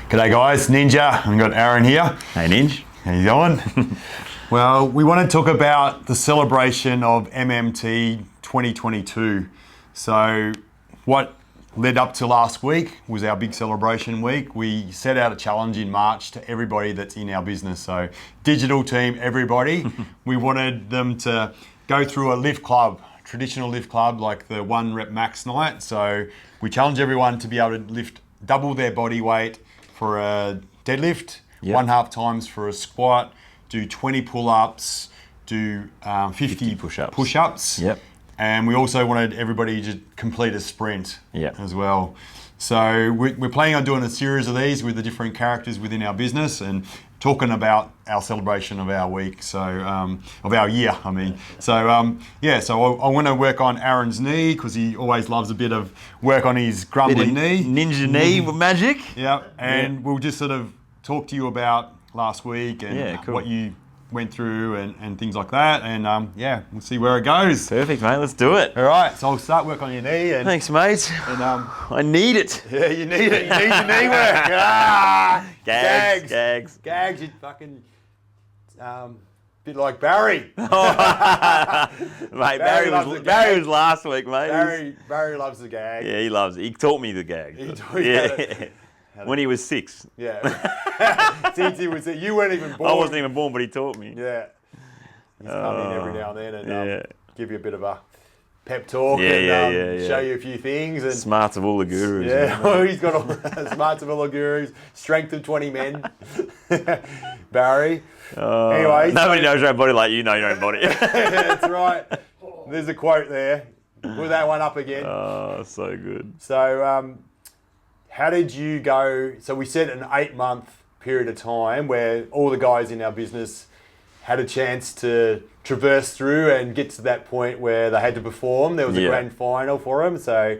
G'day guys, Ninja. I've got Aaron here. Hey Ninja. How you going? Well, we want to talk about the celebration of MMT 2022. So what led up to last week was our big celebration week. We set out a challenge in March to everybody that's in our business. So digital team, everybody, we wanted them to go through a lift club, traditional lift club like the 1 rep max night. So we challenge everyone to be able to lift double their body weight for a deadlift, 1/2 times for a squat, do 20 pull-ups, do 50 push-ups. Yep. And we also wanted everybody to complete a sprint as well. So we're planning on doing a series of these with the different characters within our business and talking about our celebration of our week, so of our year, I mean. So so I want to work on Aaron's knee because he always loves a bit of work on his grumbly knee. Ninja knee magic. Yeah, and we'll just sort of talk to you about last week and what you went through and things like that, and we'll see where it goes. Perfect, mate. Let's do it. All right, so I'll start work on your knee. And, thanks, mate. And I need it. Yeah, you need it. You need your knee work. Gags. You fucking bit like Barry. Mate, Barry was last week, mate. Barry loves the gag. Yeah, he loves it. He taught me the gag. He taught you when he was 6. Yeah. Since he was, you weren't even born. I wasn't even born, but he taught me. Yeah. He's come in every now and then and give you a bit of a pep talk and show you a few things. And smarts of all the gurus. Yeah, well, he's got all the smarts of all the gurus. Strength of 20 men. Barry. Anyway. Nobody knows your own body like you know your own body. That's right. There's a quote there. Put that one up again. Oh, so good. So, how did you go? So we set an 8-month period of time where all the guys in our business had a chance to traverse through and get to that point where they had to perform. There was a grand final for them. So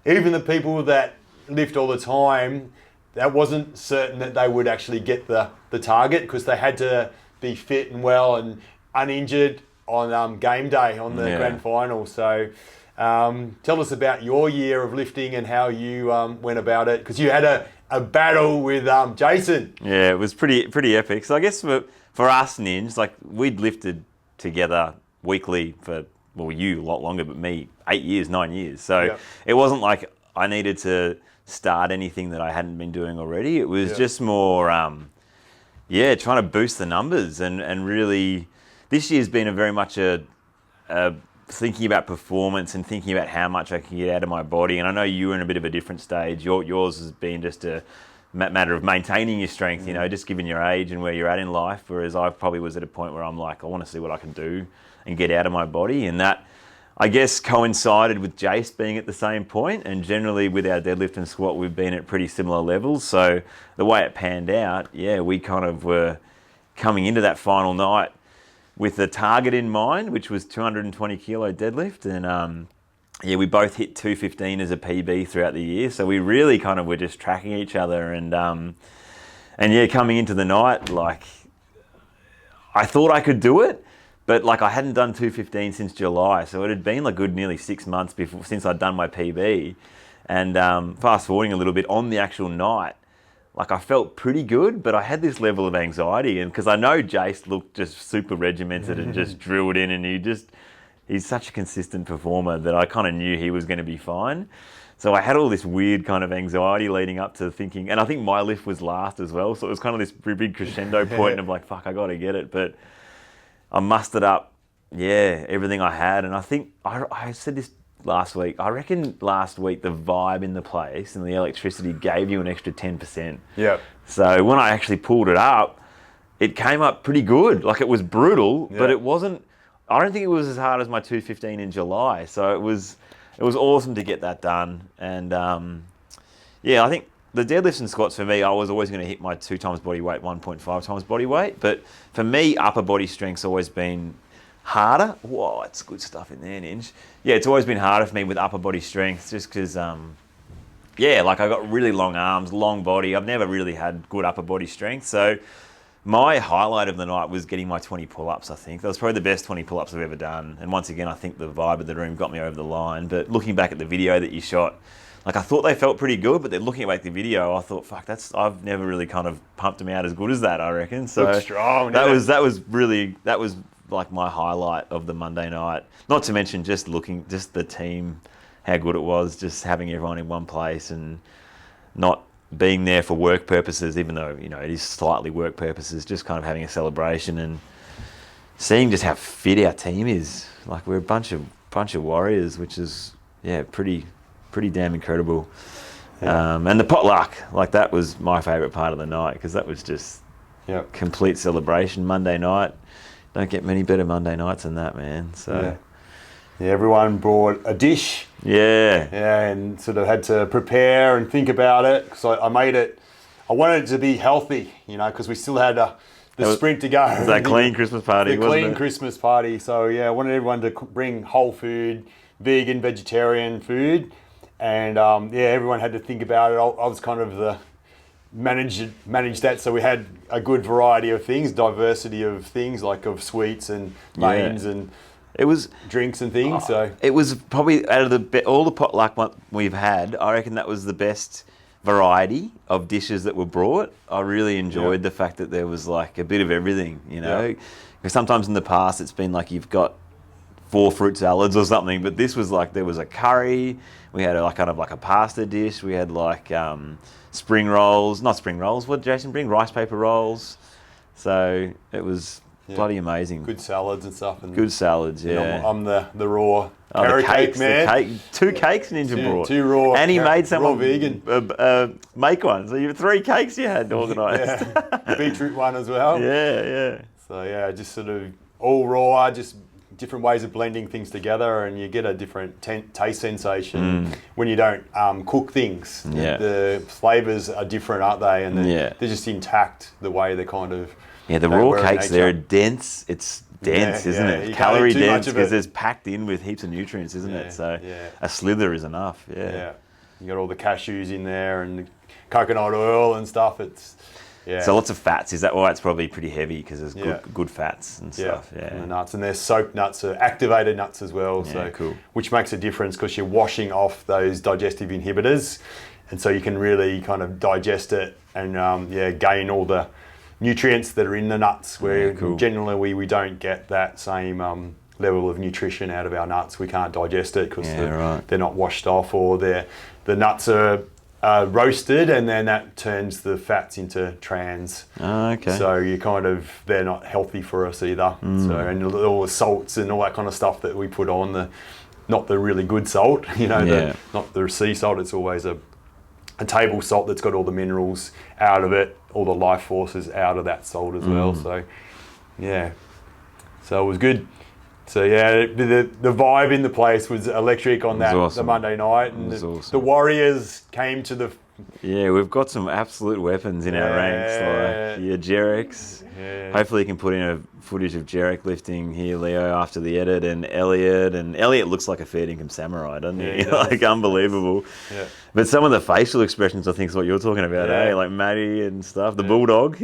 even the people that lift all the time, that wasn't certain that they would actually get the target because they had to be fit and well and uninjured on game day on the grand final. So tell us about your year of lifting and how you went about it, because you had a battle with Jason. Yeah, it was pretty epic. So I guess for us ninjas, like we'd lifted together weekly for, well, you a lot longer, but me 8 years, 9 years. So it wasn't like I needed to start anything that I hadn't been doing already. It was just more, trying to boost the numbers and really, this year's been a very much a thinking about performance and thinking about how much I can get out of my body. And I know you were in a bit of a different stage. Yours has been just a matter of maintaining your strength, you know, just given your age and where you're at in life. Whereas I probably was at a point where I'm like, I want to see what I can do and get out of my body. And that, I guess, coincided with Jace being at the same point. And generally with our deadlift and squat, we've been at pretty similar levels. So the way it panned out, we kind of were coming into that final night with the target in mind, which was 220 kilo deadlift. And we both hit 215 as a PB throughout the year. So we really kind of were just tracking each other. And coming into the night, like, I thought I could do it, but like I hadn't done 215 since July. So it had been like good nearly 6 months since I'd done my PB. And fast forwarding a little bit on the actual night, like I felt pretty good, but I had this level of anxiety, and because I know Jace looked just super regimented and just drilled in, and he's such a consistent performer that I kind of knew he was going to be fine. So I had all this weird kind of anxiety leading up to thinking, and I think my lift was last as well, so it was kind of this big crescendo point of like, fuck, I got to get it. But I mustered up, everything I had, and I think I said this last week. I reckon last week the vibe in the place and the electricity gave you an extra 10%. Yeah. So when I actually pulled it up, it came up pretty good. Like it was brutal, but it wasn't. I don't think it was as hard as my 215 in July. So it was awesome to get that done. And I think the deadlifts and squats for me, I was always going to hit my 2 times body weight, 1.5 times body weight. But for me, upper body strength's always been harder. Whoa, it's good stuff in there, Ninj. Yeah, it's always been harder for me with upper body strength just because, like I got really long arms, long body. I've never really had good upper body strength. So my highlight of the night was getting my 20 pull-ups, I think. That was probably the best 20 pull-ups I've ever done. And once again, I think the vibe of the room got me over the line. But looking back at the video that you shot, like I thought they felt pretty good, but then looking back at the video, I thought, fuck, I've never really kind of pumped them out as good as that, I reckon. So Looked strong. that was like my highlight of the Monday night. Not to mention just the team, how good it was, just having everyone in one place and not being there for work purposes, even though, you know, it is slightly work purposes, just kind of having a celebration and seeing just how fit our team is. Like, we're a bunch of warriors, which is, yeah, pretty damn incredible. Yeah. And the potluck, like, that was my favourite part of the night, because that was just complete celebration. Monday night, don't get many better Monday nights than that, man. So yeah, everyone brought a dish. Yeah, and sort of had to prepare and think about it, because I wanted it to be healthy, you know, because we still had the sprint to go. It was that clean Christmas party, wasn't it? Christmas party. So yeah, I wanted everyone to bring whole food, vegan, vegetarian food, and everyone had to think about it. I was kind of the manage that, so we had a good variety of things, diversity of things, like of sweets and mains and it was drinks and things. So it was probably out of all the potluck we've had, I reckon that was the best variety of dishes that were brought. I really enjoyed the fact that there was like a bit of everything, you know. Because sometimes in the past it's been like you've got 4 fruit salads or something, but this was like there was a curry. We had kind of like a pasta dish. We had like spring rolls, not spring rolls. What did Jason bring? Rice paper rolls. So it was bloody amazing. Good salads and stuff. And good salads, yeah. I'm the raw carrot cake man. 2 cakes Ninja brought. 2 raw. And he made someone raw vegan. Make one. So you have 3 cakes you had organised. Beetroot one as well. Yeah. So yeah, just sort of all raw, just different ways of blending things together, and you get a different taste sensation when you don't cook things. Yeah. The flavours are different, aren't they? And they're just intact the way they're kind of. Yeah, the raw cakes, they're dense. It's dense, isn't it? You Calorie can't eat too dense much of because it. it's packed in with heaps of nutrients, isn't it? So a slither is enough. Yeah. You got all the cashews in there and the coconut oil and stuff. It's So lots of fats. Is that why it's probably pretty heavy, because there's good fats and stuff? Yeah. And the nuts, and they're soaked nuts, are activated nuts as well. Yeah, so cool. Which makes a difference, because you're washing off those digestive inhibitors, and so you can really kind of digest it and gain all the nutrients that are in the nuts, where generally we don't get that same level of nutrition out of our nuts. We can't digest it because they're not washed off, or the nuts are roasted, and then that turns the fats into trans. So they're not healthy for us either. So, and all the salts and all that kind of stuff that we put on, not the really good salt, you know, not the sea salt. It's always a table salt that's got all the minerals out of it, all the life forces out of that salt as well. So so it was good. So the vibe in the place was electric on the Monday night, and the Warriors came to the. Yeah, we've got some absolute weapons in our ranks, like your Jarek's. Yeah. Hopefully you can put in a footage of Jarek lifting here, Leo, after the edit, and Elliot. And Elliot looks like a fair income samurai, doesn't he? Like, unbelievable. Yeah. But some of the facial expressions, I think, is what you're talking about, eh? Like Matty and stuff, the bulldog.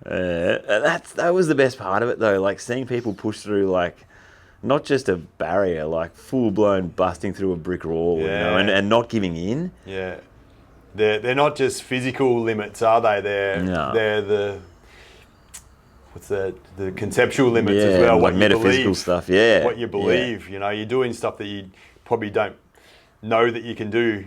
That was the best part of it, though. Like, seeing people push through, like, not just a barrier, like full-blown busting through a brick wall, you know, and not giving in. Yeah. They're not just physical limits, are they? They're the conceptual limits as well. Like what metaphysical you believe, stuff, what you believe. You know, you're doing stuff that you probably don't know that you can do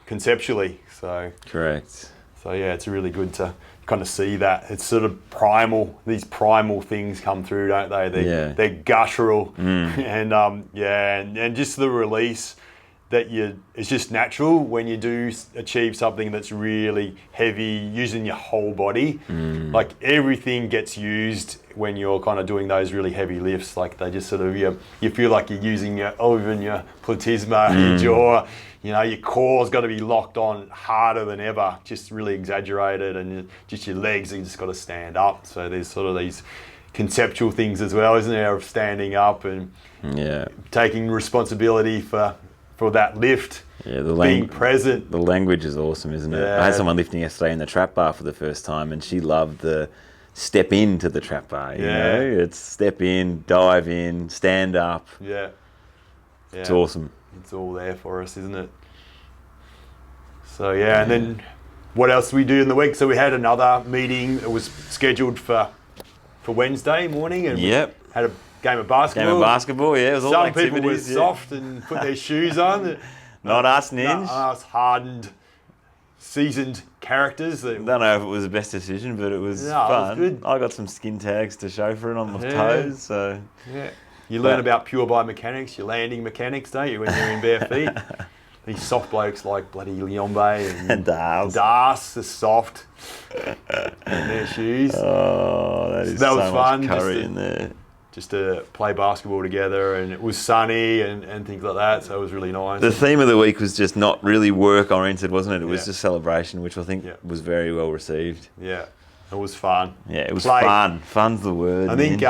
conceptually. So correct. So it's really good to kind of see that. It's sort of primal. These primal things come through, don't they? They're guttural, and just the release that it's just natural when you do achieve something that's really heavy, using your whole body. Like, everything gets used when you're kind of doing those really heavy lifts. Like, they just sort of, you feel like you're using your platysma, your jaw, you know, your core's got to be locked on harder than ever, just really exaggerated, and just your legs, you just got to stand up. So there's sort of these conceptual things as well, isn't there, of standing up and taking responsibility for that lift, being present. The language is awesome, isn't it? I had someone lifting yesterday in the trap bar for the first time, and she loved the step into the trap bar, you know? It's step in, dive in, stand up. It's awesome. it's all there for us, isn't it? So yeah, and then what else did we do in the week? So we had another meeting. It was scheduled for Wednesday morning, and we had a game of basketball. Yeah, it was all Some activities. people were soft and put their shoes on. Not us, Ninja. Not us hardened, seasoned characters. I don't know if it was the best decision, but it was fun. It was good. I got some skin tags to show for it on my toes. So you learn about pure biomechanics, your landing mechanics, don't you, when you're in bare feet? These soft blokes like bloody Liombe and Das, the soft, in their shoes. Oh, that was fun. Much curry in there. Just to play basketball together, and it was sunny and things like that, so it was really nice. The theme of the week was just not really work oriented, wasn't it? It was just celebration, which I think was very well received. Yeah, it was fun. Yeah, it was fun. Fun's the word. I think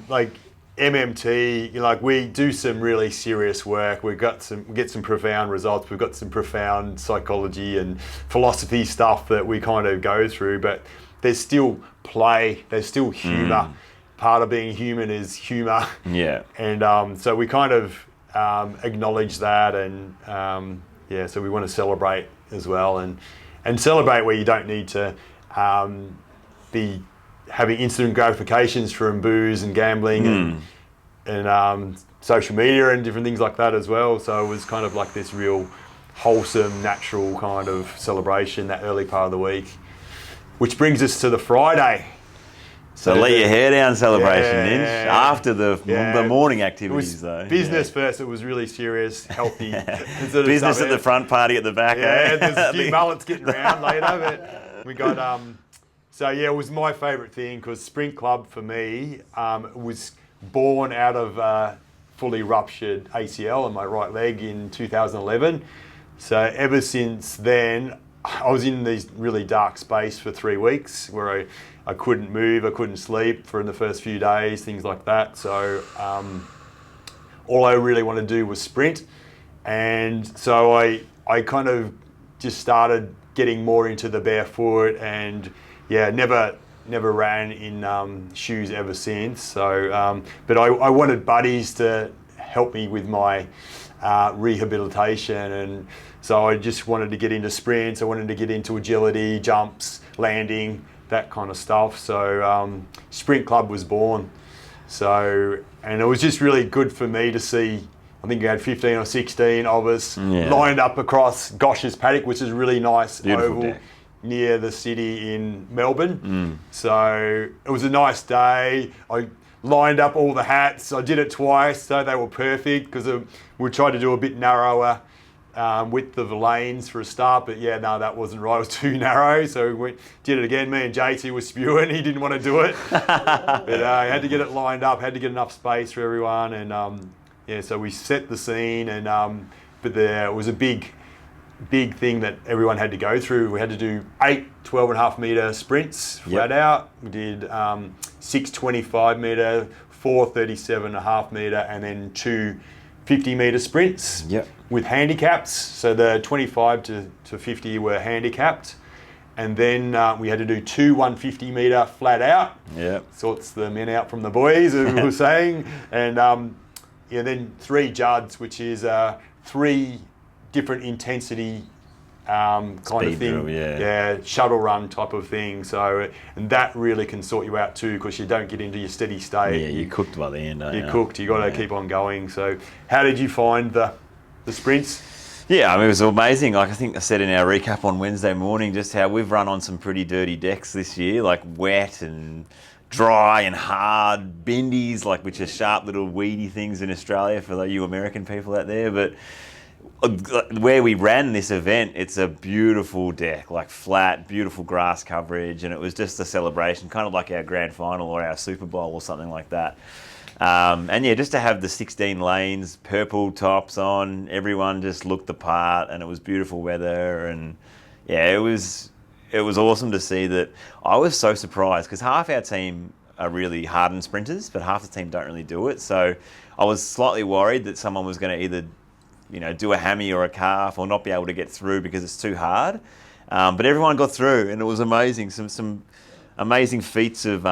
like MMT, like we do some really serious work. We get some profound results. We've got some profound psychology and philosophy stuff that we kind of go through, but there's still play. There's still humour. Part of being human is humour. Yeah. And so we kind of acknowledge that, and so we want to celebrate as well, and celebrate where you don't need to be having instant gratifications from booze and gambling and social media and different things like that as well. So it was kind of like this real wholesome, natural kind of celebration that early part of the week, which brings us to the Friday. So let your hair down celebration, Ninja, after the morning activities, though. Business first, it was really serious, healthy. Business at the front, party at the back. Yeah, there's a few mullets getting around later, but we got... So yeah, it was my favourite thing because Sprint Club for me was born out of fully ruptured ACL in my right leg in 2011. So ever since then, I was in this really dark space for 3 weeks where I couldn't move, I couldn't sleep for the first few days, things like that. So all I really wanted to do was sprint. And so I kind of just started getting more into the barefoot and never ran in shoes ever since. So, but I wanted buddies to help me with my rehabilitation, and so I just wanted to get into sprints. I wanted to get into agility, jumps, landing, that kind of stuff. So Sprint Club was born. So, and it was just really good for me to see. I think you had 15 or 16 of us lined up across Gosh's Paddock, which is a really nice oval deck near the city in Melbourne. So it was a nice day. I lined up all the hats. I did it twice, so they were perfect because we tried to do a bit narrower width of the lanes for a start, but that wasn't right. It was too narrow, so we did it again. Me and JT were spewing. He didn't want to do it, but I had to get it lined up. Had to get enough space for everyone, and so we set the scene. And but it was a big thing that everyone had to go through. We had to do 8 12.5 metre sprints flat out. We did 6 25 metre, 4 37.5 metre, and then 2 50 metre sprints with handicaps. So the 25 to 50 were handicapped. And then we had to do 2 150 metre flat out. Sorts the men out from the boys, as we were saying. And then 3 Judds, which is 3 different intensity kind of thing, drill, shuttle run type of thing. So, and that really can sort you out too, because you don't get into your steady state. Yeah, you're cooked by the end, aren't you? You're cooked. You got to keep on going. So, how did you find the sprints? Yeah, I mean, it was amazing. Like I think I said in our recap on Wednesday morning, just how we've run on some pretty dirty decks this year, like wet and dry and hard bendies, like which are sharp little weedy things in Australia for you American people out there, but where we ran this event, it's a beautiful deck, like flat, beautiful grass coverage, and it was just a celebration, kind of like our grand final or our Super Bowl or something like that. And just to have the 16 lanes, purple tops on, everyone just looked the part, and it was beautiful weather, and it was awesome to see that. I was so surprised because half our team are really hardened sprinters, but half the team don't really do it. So I was slightly worried that someone was going to either do a hammy or a calf or not be able to get through because it's too hard. But everyone got through, and it was amazing. Some amazing feats of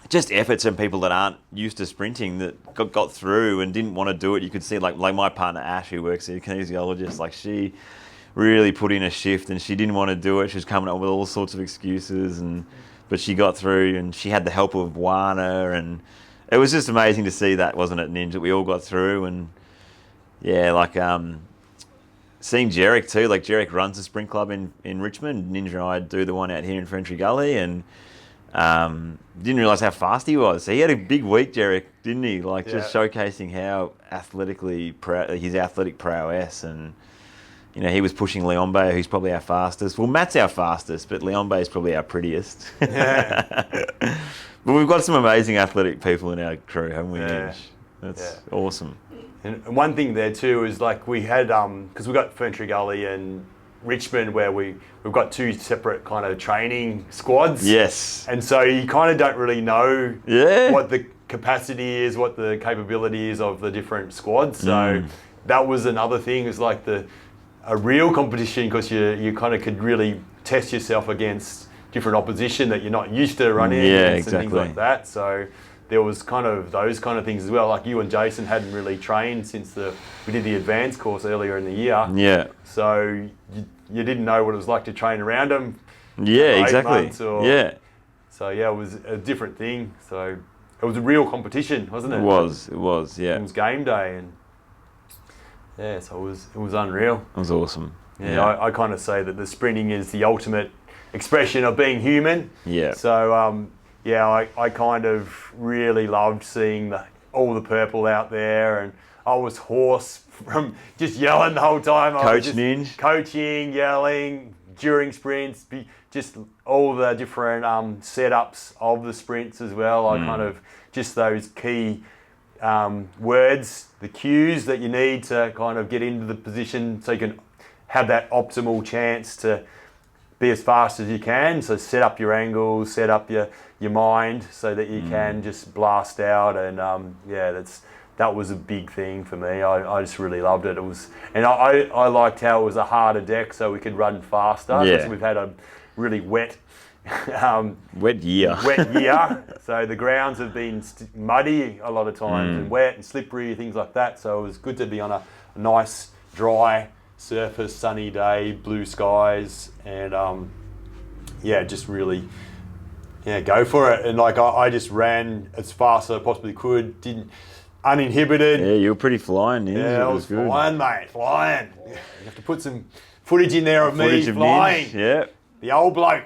just efforts and people that aren't used to sprinting that got through and didn't want to do it. You could see like my partner Ash, who works as a kinesiologist, like she really put in a shift and she didn't want to do it. She was coming up with all sorts of excuses, but she got through and she had the help of Wana, and it was just amazing to see that, wasn't it, Ninja? We all got through, and yeah, like seeing Jarek too. Like Jarek runs a sprint club in Richmond. Ninja and I do the one out here in Frenchy Gully, and didn't realise how fast he was. So he had a big week, Jarek, didn't he? Like just showcasing how athletically his athletic prowess, and you know, he was pushing Leombe, who's probably our fastest. Well, Matt's our fastest, but Leombe is probably our prettiest. Yeah. But we've got some amazing athletic people in our crew, haven't we? Yeah. That's awesome. And one thing there too is like we had, because we've got Ferntree Gully and Richmond where we've got two separate kind of training squads. Yes. And so you kind of don't really know what the capacity is, what the capability is of the different squads. So that was another thing, is like a real competition, because you kind of could really test yourself against different opposition that you're not used to running against and things like that. So there was kind of those kind of things as well. Like you and Jason hadn't really trained since we did the advanced course earlier in the year. Yeah. So you didn't know what it was like to train around them. Yeah, exactly. So yeah, it was a different thing. So it was a real competition, wasn't it? It was, yeah. It was game day, and yeah, so it was unreal. It was awesome. Yeah, I kind of say that the sprinting is the ultimate expression of being human. Yeah. So I kind of really loved seeing all the purple out there, and I was hoarse from just yelling the whole time. Coaching, yelling during sprints, just all the different setups of the sprints as well. I kind of just those key words, the cues that you need to kind of get into the position so you can have that optimal chance to be as fast as you can. So set up your angles, set up your mind so that you can just blast out. And that was a big thing for me. I just really loved it. I liked how it was a harder deck so we could run faster. Yeah. Because we've had a really wet year. So the grounds have been muddy a lot of times and wet and slippery, things like that. So it was good to be on a nice, dry surface, sunny day, blue skies, and just really go for it. And like I just ran as fast as I possibly could, uninhibited. Yeah, you were pretty flying. Yeah, I was good. Flying, mate, flying. You have to put some footage in there of me flying. Yeah, the old bloke.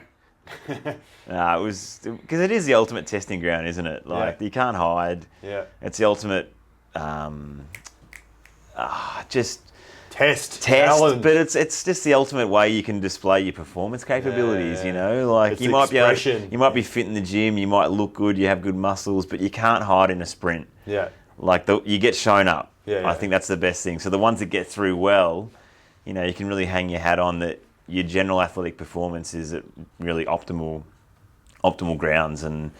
It was because it is the ultimate testing ground, isn't it? Like you can't hide. Yeah, it's the ultimate just test, challenge. But it's just the ultimate way you can display your performance capabilities. Yeah. You know, like it's you might be fit in the gym, you might look good, you have good muscles, but you can't hide in a sprint. Yeah, like you get shown up. Yeah, I think that's the best thing. So the ones that get through well, you know, you can really hang your hat on that. Your general athletic performance is at really optimal grounds. And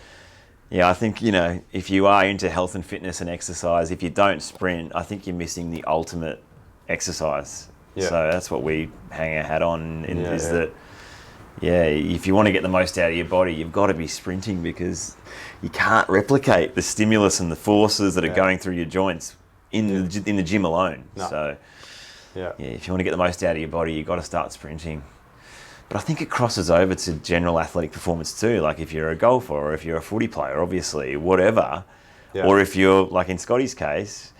yeah, I think, you know, if you are into health and fitness and exercise, if you don't sprint, I think you're missing the ultimate exercise. Yeah. So that's what we hang our hat on, that if you want to get the most out of your body, you've got to be sprinting, because you can't replicate the stimulus and the forces that are going through your joints in the gym alone. No. So if you want to get the most out of your body, you've got to start sprinting. But I think it crosses over to general athletic performance too. Like if you're a golfer, or if you're a footy player, obviously, whatever. Yeah. Or if you're, like in Scotty's case,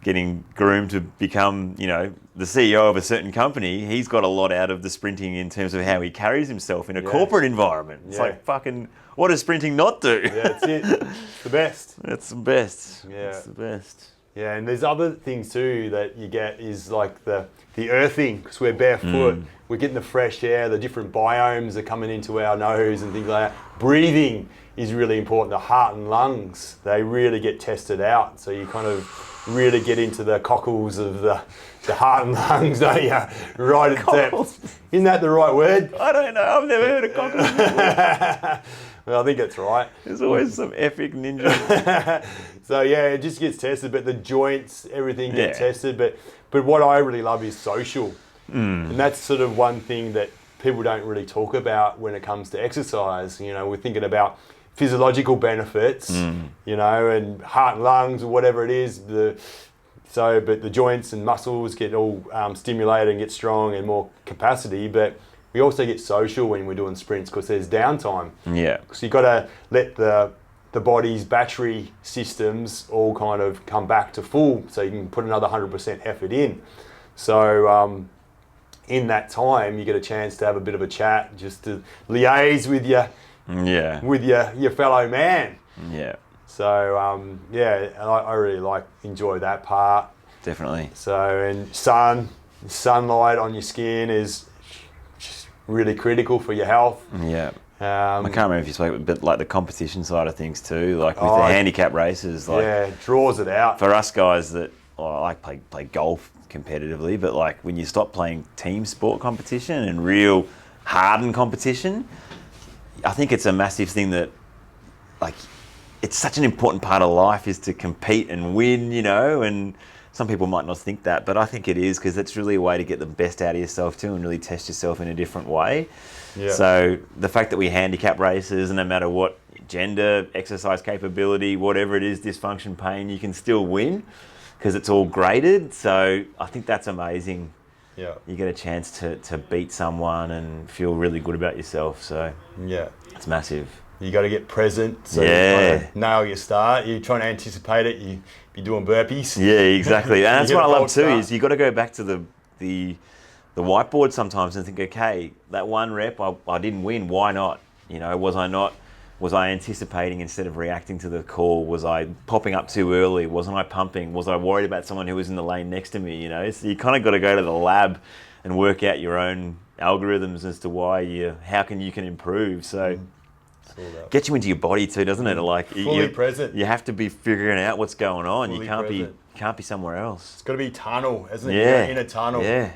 getting groomed to become, you know, the CEO of a certain company, he's got a lot out of the sprinting in terms of how he carries himself in a corporate environment. It's like, fucking, what does sprinting not do? Yeah, that's it. It's the best. It's the best. Yeah. It's the best. Yeah, and there's other things too that you get is like the earthing, because we're barefoot. We're getting the fresh air, the different biomes are coming into our nose and things like that. Breathing is really important. The heart and lungs, they really get tested out. So you kind of really get into the cockles of the heart and lungs, don't you? Right at depth. Isn't that the right word? I don't know. I've never heard of cockles before. Well, I think that's right. There's always some epic ninja. So yeah, it just gets tested, but the joints, everything gets tested. But what I really love is social. And that's sort of one thing that people don't really talk about when it comes to exercise. You know, we're thinking about physiological benefits, you know, and heart and lungs or whatever it is. But the joints and muscles get all stimulated and get strong and more capacity. But we also get social when we're doing sprints because there's downtime. Yeah. So you've got to let the body's battery systems all kind of come back to full so you can put another 100% effort in. So in that time, you get a chance to have a bit of a chat, just to liaise with your fellow man. Yeah. So I really enjoy that part. Definitely. So, and sunlight on your skin is just really critical for your health. Yeah. I can't remember if you spoke, but like the competition side of things too, like with the handicap races. Like, yeah, it draws it out. For us guys that, I like play golf competitively, but like when you stop playing team sport competition and real hardened competition, I think it's a massive thing that, like, it's such an important part of life is to compete and win, you know, and some people might not think that, but I think it is because it's really a way to get the best out of yourself too and really test yourself in a different way. Yeah. So the fact that we handicap races, and no matter what gender, exercise capability, whatever it is, dysfunction, pain, you can still win because it's all graded. So I think that's amazing. Yeah. You get a chance to beat someone and feel really good about yourself. So yeah, it's massive. You got to get present. So you kind of nail your start. You're trying to anticipate it. You be doing burpees. Yeah, exactly. And that's what I love too. Is you got to go back to the whiteboard sometimes and think, okay, that one rep I didn't win. Why not? You know, was I anticipating instead of reacting to the call? Was I popping up too early? Wasn't I pumping? Was I worried about someone who was in the lane next to me? You know, so you kind of got to go to the lab and work out your own algorithms as to how you can improve. So. Gets you into your body too, doesn't it? Like fully present. You have to be figuring out what's going on. Fully you can't be somewhere else. It's got to be tunnel, isn't it? Yeah. You're in a tunnel. Yeah.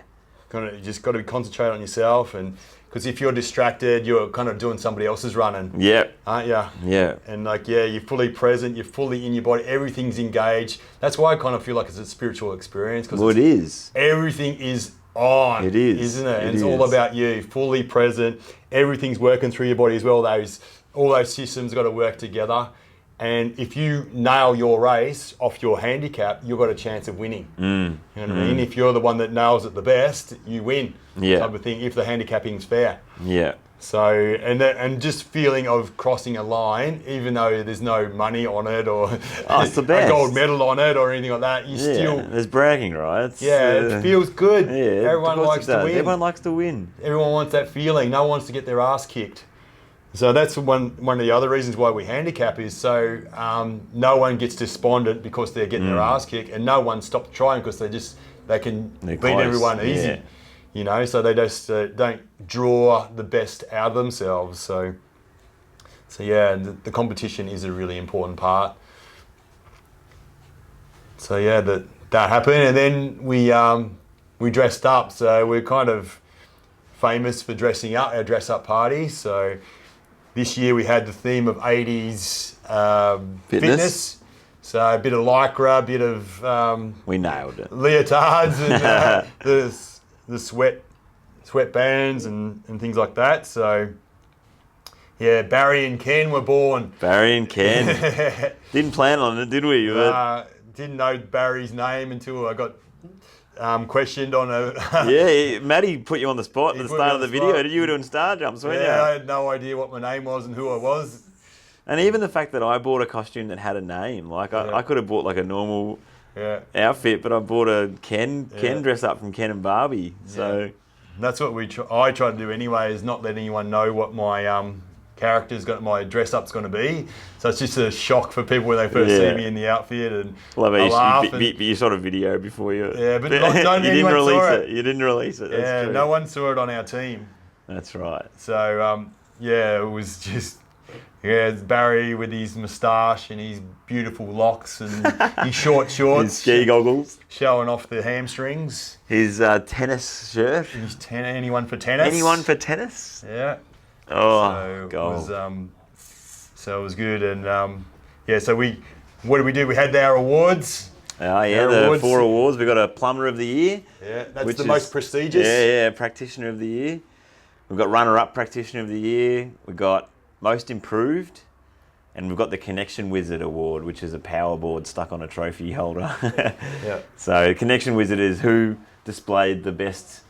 You just got to concentrate on yourself, and because if you're distracted, you're kind of doing somebody else's running. Yeah. Aren't you? Yeah. And you're fully present. You're fully in your body. Everything's engaged. That's why I kind of feel like it's a spiritual experience. Well, it is. Everything is on. It is, isn't it? And it's all about you. Fully present. Everything's working through your body as well. All those systems got to work together. And if you nail your race off your handicap, you've got a chance of winning. You know what I mean? If you're the one that nails it the best, you win. Yeah. Type of thing, if the handicapping's fair. Yeah. So, and just feeling of crossing a line, even though there's no money on it or it's the best. a gold medal on it or anything like that, still... There's bragging, right? It feels good. Yeah, Everyone likes to win. Everyone likes to win. Everyone wants that feeling. No one wants to get their ass kicked. So that's one of the other reasons why we handicap is so no one gets despondent because they're getting their ass kicked, and no one stops trying because they can beat everyone easy. Yeah. You know, so they just don't draw the best out of themselves. So yeah, the competition is a really important part. So yeah, that happened, and then we dressed up. So we're kind of famous for dressing up, our dress up parties. So this year we had the theme of 80s fitness. So a bit of lycra, a bit of... we nailed it. Leotards and the sweatbands and things like that. So yeah, Barry and Ken were born. Barry and Ken. Didn't plan on it, did we? Didn't know Barry's name until I got... questioned on a... yeah, Matty put you on the spot at the start of the video. You were doing star jumps, weren't you? Yeah, I had no idea what my name was and who I was. And even the fact that I bought a costume that had a name. Like, I could have bought like a normal outfit, but I bought a Ken dress up from Ken and Barbie. So that's what I try to do anyway, is not let anyone know what my my dress up's going to be. So it's just a shock for people when they first see me in the outfit, and love it. You shot a video before you. Yeah, but you didn't release it. You didn't release it. That's true. No one saw it on our team. That's right. So it was just it's Barry with his moustache and his beautiful locks and his short shorts, his ski goggles, showing off the hamstrings. His tennis shirt. Anyone for tennis? Anyone for tennis? Yeah. Oh, gold. So it was good, and what did we do? We had our awards. The 4 awards. We got a Plumber of the Year. Yeah, that's the most prestigious. Yeah, Practitioner of the Year. We've got Runner-Up Practitioner of the Year. We got Most Improved. And we've got the Connection Wizard Award, which is a power board stuck on a trophy holder. Yeah. So Connection Wizard is who displayed the best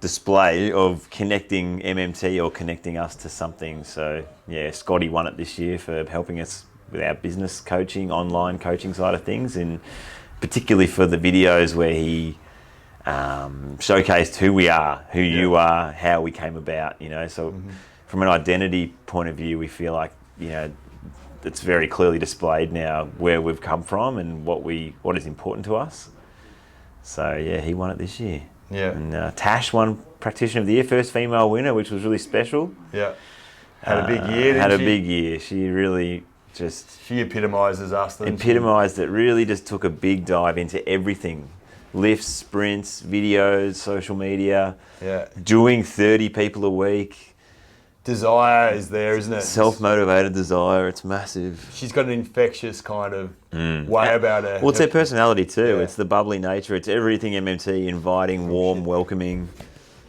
display of connecting MMT or connecting us to something. So yeah, Scotty won it this year for helping us with our business coaching, online coaching side of things, and particularly for the videos where he showcased who we are, who you are, how we came about, you know. So from an identity point of view, we feel like, you know, it's very clearly displayed now where we've come from and what is important to us. So yeah, he won it this year. Yeah. And Tash won Practitioner of the Year, first female winner, which was really special. Yeah. Had a big year, Had a she? big year. She really just... She epitomises us. Epitomised it. Really just took a big dive into everything. Lifts, sprints, videos, social media. Yeah. Doing 30 people a week. Desire is there, isn't it? Self-motivated desire. It's massive. She's got an infectious kind of way about her. Well, it's her personality too. Yeah. It's the bubbly nature. It's everything MMT, inviting, warm, welcoming.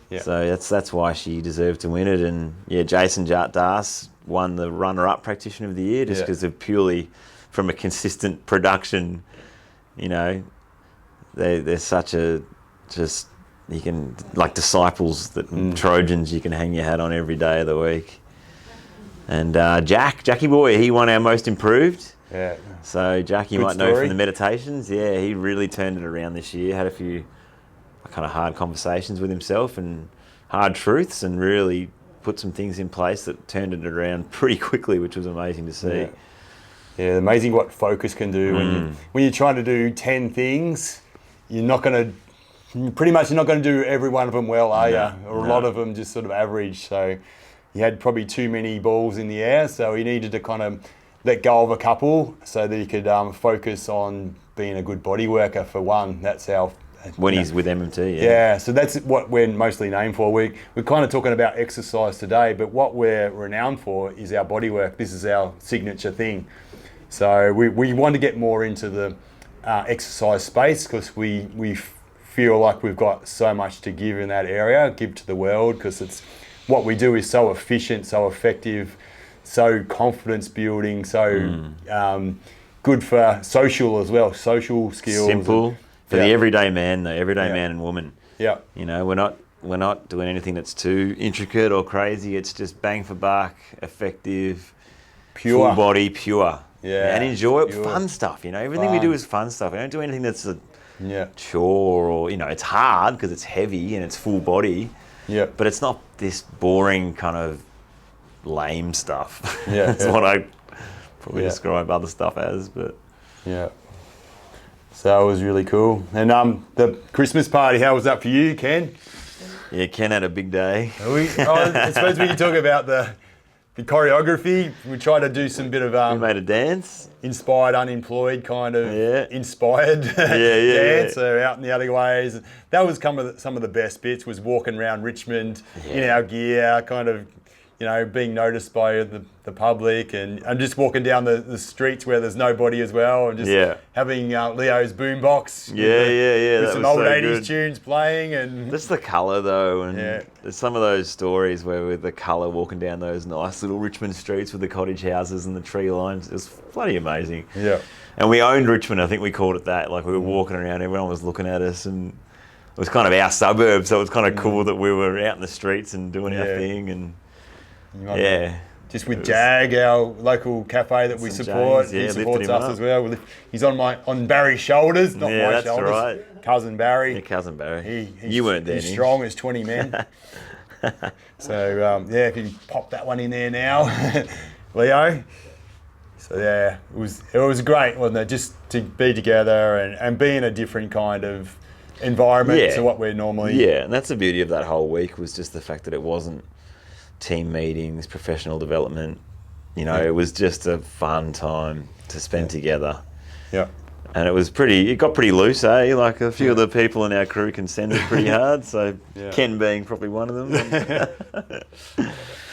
Yeah. So that's why she deserved to win it. And yeah, Jason Jart-Das won the runner-up Practitioner of the Year just because of purely from a consistent production. You know, they're such a just... You can, like disciples, that Trojans you can hang your hat on every day of the week. And Jackie Boy, he won our most improved. Yeah. So Jackie, you might know from the meditations. Yeah, he really turned it around this year. Had a few kind of hard conversations with himself and hard truths, and really put some things in place that turned it around pretty quickly, which was amazing to see. Yeah, amazing what focus can do. When you're trying to do 10 things, you're not going to do every one of them well, are you? Or a lot of them just sort of average. So he had probably too many balls in the air, so he needed to kind of let go of a couple so that he could focus on being a good body worker for one. That's how... When he's with MMT, Yeah, so that's what we're mostly named for. We're kind of talking about exercise today, but what we're renowned for is our body work. This is our signature thing. So we want to get more into the exercise space because we feel like we've got so much to give in that area, give to the world, because it's what we do is so efficient, so effective, so confidence building, so good for social as well, social skills. Simple for the everyday man, the everyday man and woman. Yeah. You know, we're not doing anything that's too intricate or crazy. It's just bang for buck, effective, pure full body, pure. Yeah. And enjoy it, fun stuff. You know, everything we do is fun stuff. We don't do anything that's a chore, or, you know, it's hard because it's heavy and it's full body. Yeah. But it's not this boring kind of lame stuff. Yeah. That's what I probably describe other stuff as. But yeah. So it was really cool. And the Christmas party, how was that for you, Ken? Yeah, Ken had a big day. I suppose we can talk about the choreography. We tried to do some bit of we made a dance. Inspired, unemployed kind of inspired dance. So out in the alleyways. That was some of the best bits, was walking around Richmond in our gear, kind of, you know, being noticed by the public, and just walking down the streets where there's nobody as well, and just having Leo's boombox with some old 80s tunes playing. And just the colour though, and there's some of those stories where with the colour walking down those nice little Richmond streets with the cottage houses and the tree lines, it was bloody amazing. Yeah. And we owned Richmond, I think we called it that. Like, we were walking around, everyone was looking at us, and it was kind of our suburb, so it was kind of cool that we were out in the streets and doing our thing. And just with Jag, our local cafe that we support, he supports us as well. He's on Barry's shoulders, not my shoulders. Right. Cousin Barry. Yeah, Cousin Barry. You weren't there. He's strong as 20 men. So if you can pop that one in there now, Leo. So it was great, wasn't it? Just to be together and be in a different kind of environment to what we're normally. Yeah, and that's the beauty of that whole week, was just the fact that it wasn't team meetings, professional development. You know, it was just a fun time to spend together. Yeah. And it got pretty loose, eh? Like, a few of the people in our crew consented pretty hard, so Ken being probably one of them.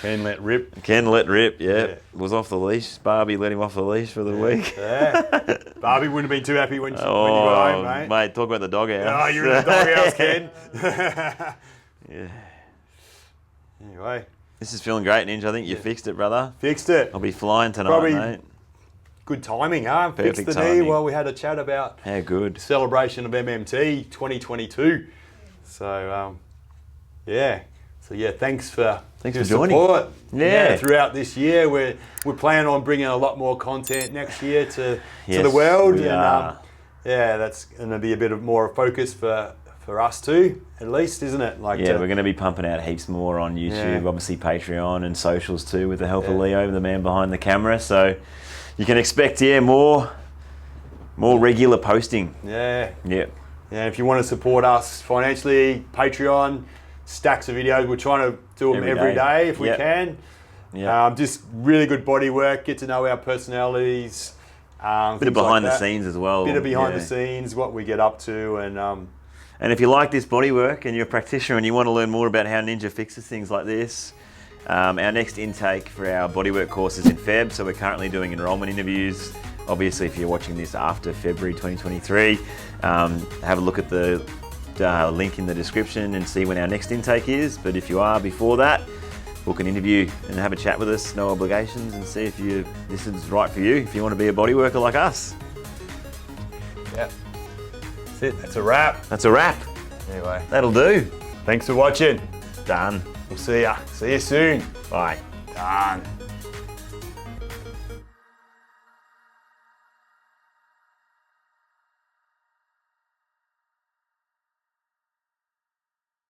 Ken let rip. Was off the leash. Barbie let him off the leash for the week. Yeah. Barbie wouldn't have been too happy when you got home, mate. Mate, talk about the doghouse. Oh, you're in the doghouse, Ken. Yeah. Anyway. This is feeling great, Ninja. I think you fixed it, brother. Fixed it. I'll be flying tonight, Probably mate. Good timing, huh? Perfect Fixed the timing. knee while we had a chat about How good. celebration of MMT 2022. So, thanks for your joining. support. Yeah. Throughout this year, we're planning on bringing a lot more content next year to Yes, the world, we and are. that's going to be a bit of more focus for us too, at least, isn't it? Like, Yeah, we're going to be pumping out heaps more on YouTube, obviously Patreon and socials too, with the help of Leo, the man behind the camera. So you can expect, more regular posting. Yeah. Yeah. Yeah, if you want to support us financially, Patreon, stacks of videos. We're trying to do them every day if we can. Yeah. Just really good body work, get to know our personalities. Bit of behind the scenes as well. Bit of behind the scenes, what we get up to. And if you like this bodywork and you're a practitioner and you want to learn more about how Ninja fixes things like this, our next intake for our bodywork course is in Feb, so we're currently doing enrollment interviews. Obviously, if you're watching this after February 2023, have a look at the link in the description and see when our next intake is. But if you are before that, book an interview and have a chat with us, no obligations, and see if this is right for you, if you want to be a bodyworker like us. Yeah. That's it. That's a wrap. That's a wrap. Anyway. That'll do. Thanks for watching. Done. We'll see ya. See you soon. Bye. Done.